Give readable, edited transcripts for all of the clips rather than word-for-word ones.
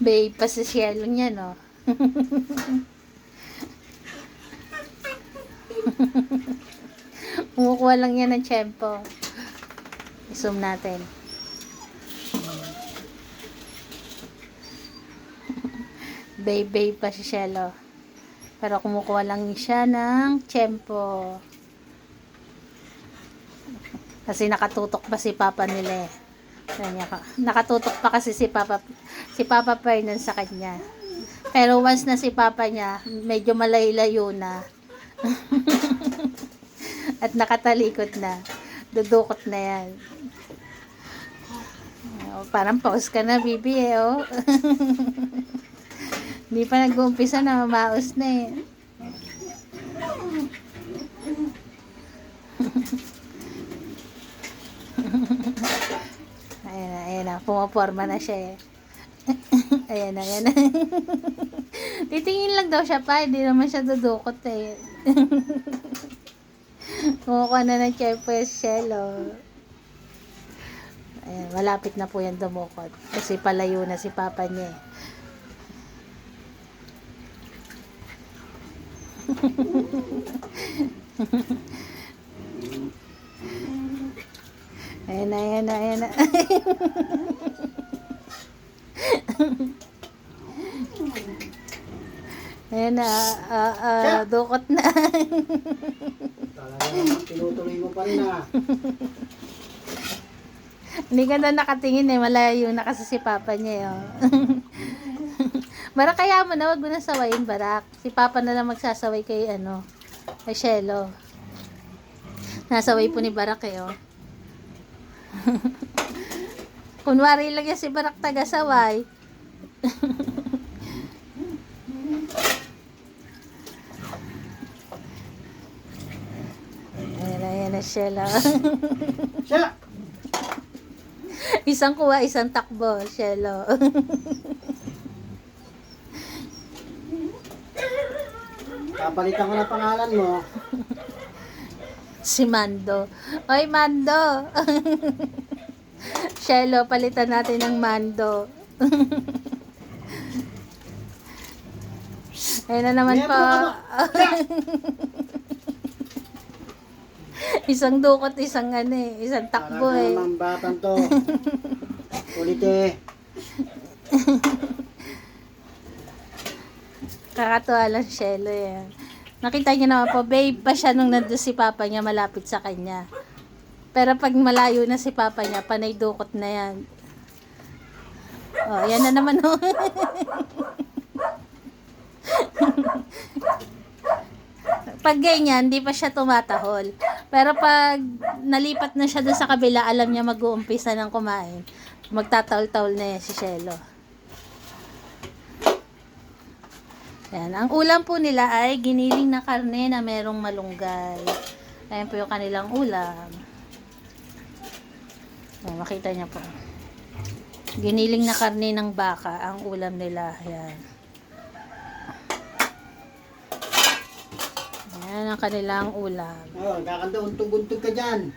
Babe, pasisyelo niya, no? Kumukuha lang yan ng tiyempo. I-zoom natin. Babe, pasisyelo. Pero kumukuha lang siya ng tiyempo. Kasi nakatutok pa si Papa nila eh. Nakatutok pa kasi si Papa Fernan sa kanya. Pero once na si Papa niya, medyo malayo na. At nakatalikod na. Dudukot na yan. Oh, parang pause ka na, Bibi eh, oh. Hindi pa nag-uumpisa na mamaos na eh. Ayan na, pumaporma na siya eh. Ayan na. Titingin lang daw siya pa, hindi naman siya dudukot eh. Kumukuha na ng tiyempo yung shelo. Ayan, malapit na po yan dumukot. Kasi palayo na si Papa niya eh. Ayan na. Ayan na, dukot na. Tinutuloy mo pa rin ah. Hindi ka na nakatingin eh, malayo na kasi si Papa niya eh. Barak, kaya mo na, wag mo na sawayin, Barak. Si Papa na lang magsasaway kay kay Shelo. Nasaway po ni Barak eh, oh. Kunwari lang yan si Barak taga-saway. Ayan na Shelo. Siya! Isang kuha, isang takbo, Shelo. Papalitan ko na pangalan mo. Si Mando. Oy, Mando! Shelo, palitan natin ng Mando. Ayun na naman po. Isang dukot, isang isang takbo Parang eh. naman batang to. Ulit eh. Kakatuwa lang Shelo yan. Nakita niyo naman po, babe pa siya nung nandun si Papa niya malapit sa kanya. Pero pag malayo na si Papa niya, panay dukot na yan. Oh, yan na naman oh. Pag ganyan, hindi pa siya tumatahol. Pero pag nalipat na siya doon sa kabila, alam niya mag-uumpisa ng kumain. Magtataol-taol na yan si Shelo. Yan. Ang ulam po nila ay giniling na karne na merong malunggay. Ayan po yung kanilang ulam. Ayan, makita niya po. Giniling na karne ng baka ang ulam nila. Ayan. Ayan ang kanilang ulam. Oh, kakanda untog-untog ka dyan.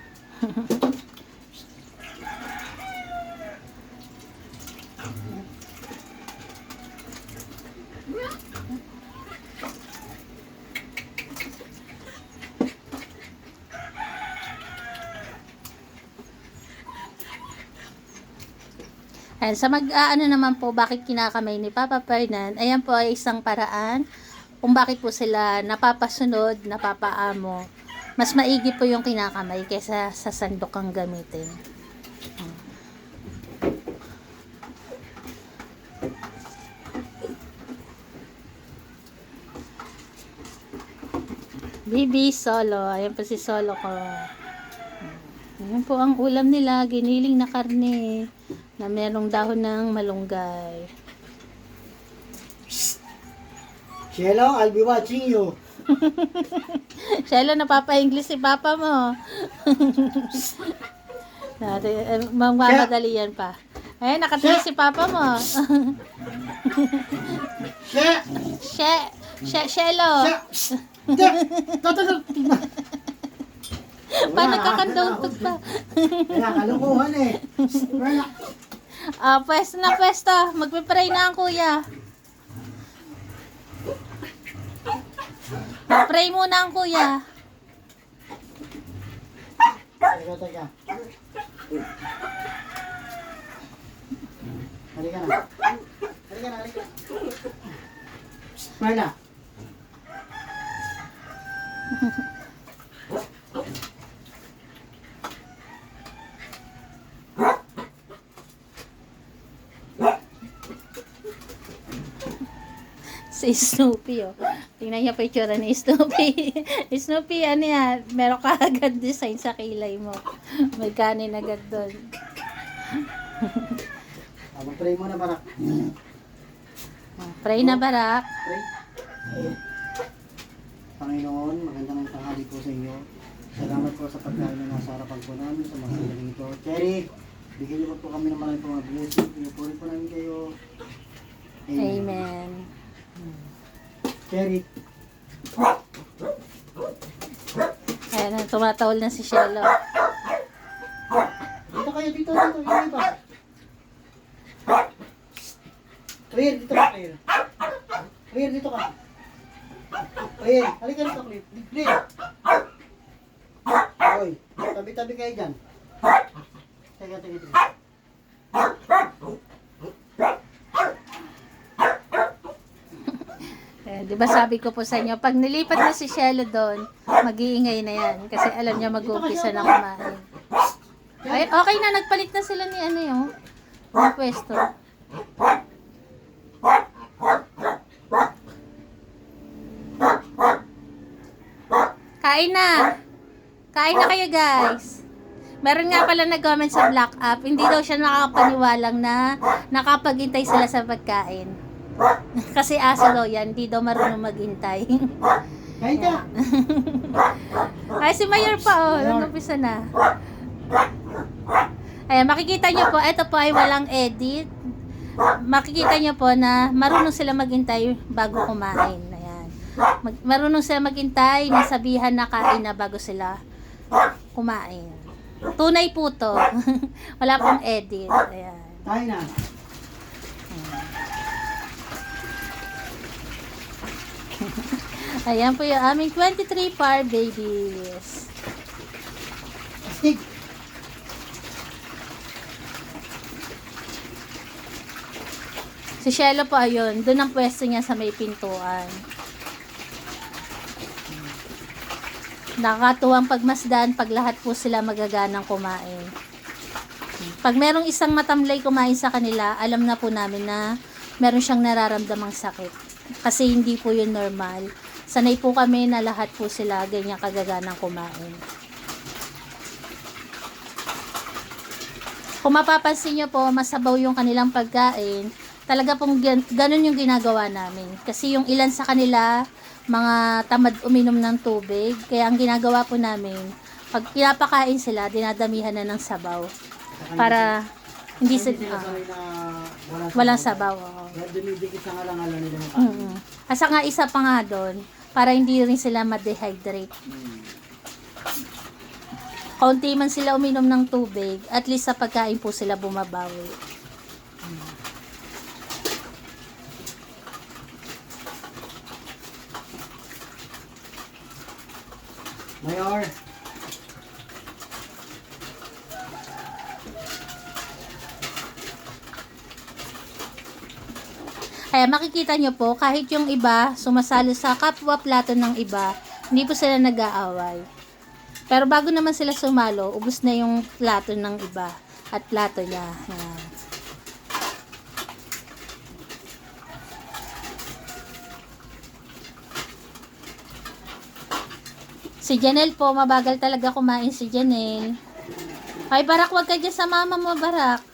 Ayan, sa mag-aano naman po, bakit kinakamay ni Papa Fernan, ayan po ay isang paraan kung bakit po sila napapasunod, napapaamo. Mas maigi po yung kinakamay kaysa sa sandok ang gamitin. Bibi, Solo. Ayan po si Solo ko. Ayan po ang ulam nila, giniling na karne na merong dahon ng malunggay. Shelo, I'll be watching you. Shelo, napapa-English si Papa mo. Mamadali yan pa. Ayan, nakatingin si Papa mo. Shelo. Paano Paano kakandungtog pa? Kaya kalukuhan eh. Pwesto na pwesto. Magpe-pray na ang kuya. Pray muna ang kuya. Teka. Halika na. Halika. Marla. Si Snoopy, oh. Tingnan niyo pa yung tsura ni Snoopy. Snoopy, ano yan? Meron ka agad design sa kilay mo. May kanin agad doon. Mag-pray muna, Barak. Pray na, Barak. Pray. Panginoon, magandang tanghali po sa inyo. Salamat po sa pagkain na nasa harapan po namin sa mga sinaling ito. Cherry, bigyan niyo po kami ng maraming mga blessing. Pinupuri po namin kayo. Amen. Cherry. Ayan, tumatawal na si Shelo. Dito kayo, dito. Yung iba. Clear, dito ka, Clear. Clear, dito ka. Clear, halika dito, Clear. Clear. Oy, tabi-tabi kayo dyan. Teka. Di ba sabi ko po sa inyo, pag nilipat na si Shelo doon, mag-iingay na yan. Kasi alam niya mag-umpisa na kumain. Ay, okay na, nagpalit na sila ni ano yung pwesto. Kain na! Kain na kayo, guys! Meron nga pala nag-comment sa Black App, hindi daw siya nakakapaniwalang na nakapaghintay sila sa pagkain. Kasi aso daw yan, hindi daw marunong maghintay. Kain ka. Ay, si Mayor pa, oh. Nag-umpisa na. Ayan, makikita nyo po, ito po ay walang edit. Makikita nyo po na marunong sila maghintay bago kumain. Ayan. Marunong sila maghintay, nasabihan na kain na bago sila kumain. Tunay po to. Wala pong edit. Ayan. Kain na. Ayan po yung aming 23 par babies. Astig. Si Shelo po ayun, doon ang pwesto niya sa may pintuan. Nakakatuwang pagmasdan pag lahat po sila magaganang kumain. Pag merong isang matamlay kumain sa kanila, alam na po namin na meron siyang nararamdamang sakit. Kasi hindi po yun normal. Sanay po kami na lahat po sila ganyan kagaganang kumain. Kung mapapansin nyo po, masabaw yung kanilang pagkain, talaga pong ganun yung ginagawa namin. Kasi yung ilan sa kanila, mga tamad uminom ng tubig, kaya ang ginagawa po namin, pag pinapakain sila, dinadamihan na ng sabaw. Para hindi sila walang sabaw. Kaya dumidikit sa ngalangalan nila ng kain. Asa nga isa pa nga doon, para hindi rin sila ma-dehydrate. Kaunti man sila uminom ng tubig, at least sa pagkain po sila bumabawi. Mayor. Kaya makikita nyo po, kahit yung iba sumasalo sa kapwa plato ng iba, hindi po sila nag-aaway. Pero bago naman sila sumalo, ubos na yung plato ng iba at plato niya. Ayan. Si Janelle po, mabagal talaga kumain si Janelle. Ay, Barak, wag ka dyan sa mama mo, Barak.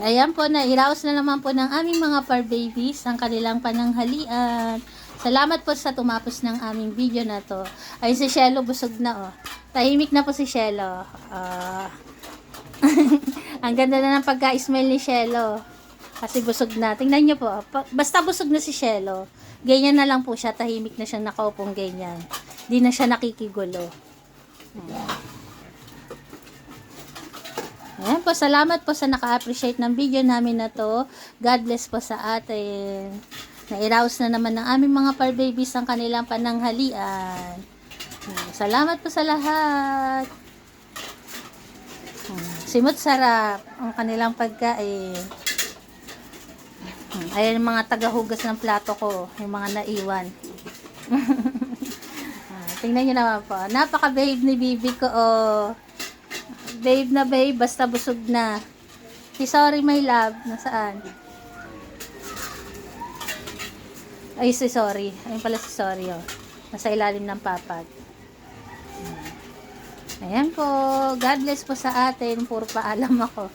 Ayan po, nairaos na naman po ng aming mga par babies ang kanilang pananghalian. Salamat po sa tumapos ng aming video na to. Ay, si Shelo busog na, oh. Tahimik na po si Shelo. Ang ganda na ng pagka-smile ni Shelo. Kasi busog na. Tingnan nyo po. Basta busog na si Shelo. Ganyan na lang po siya. Tahimik na siya nakaupong ganyan. Di na siya nakikigulo. Ayan po, salamat po sa naka-appreciate ng video namin na to. God bless po sa atin. Nairaos na naman ng aming mga par babies ang kanilang pananghalian. Salamat po sa lahat. Simot sarap ang kanilang pagkain. Ayan yung mga tagahugas ng plato ko, yung mga naiwan. Tingnan nyo naman po. Napaka-babe ni Bibi ko, oh. Babe na babe, basta busog na. Si Sorry My Love, nasaan? Ay, si Sorry. Ayun pala si Sorry, oh. Nasa ilalim ng papag. Ayan po. God bless po sa atin. Puro paalam ako.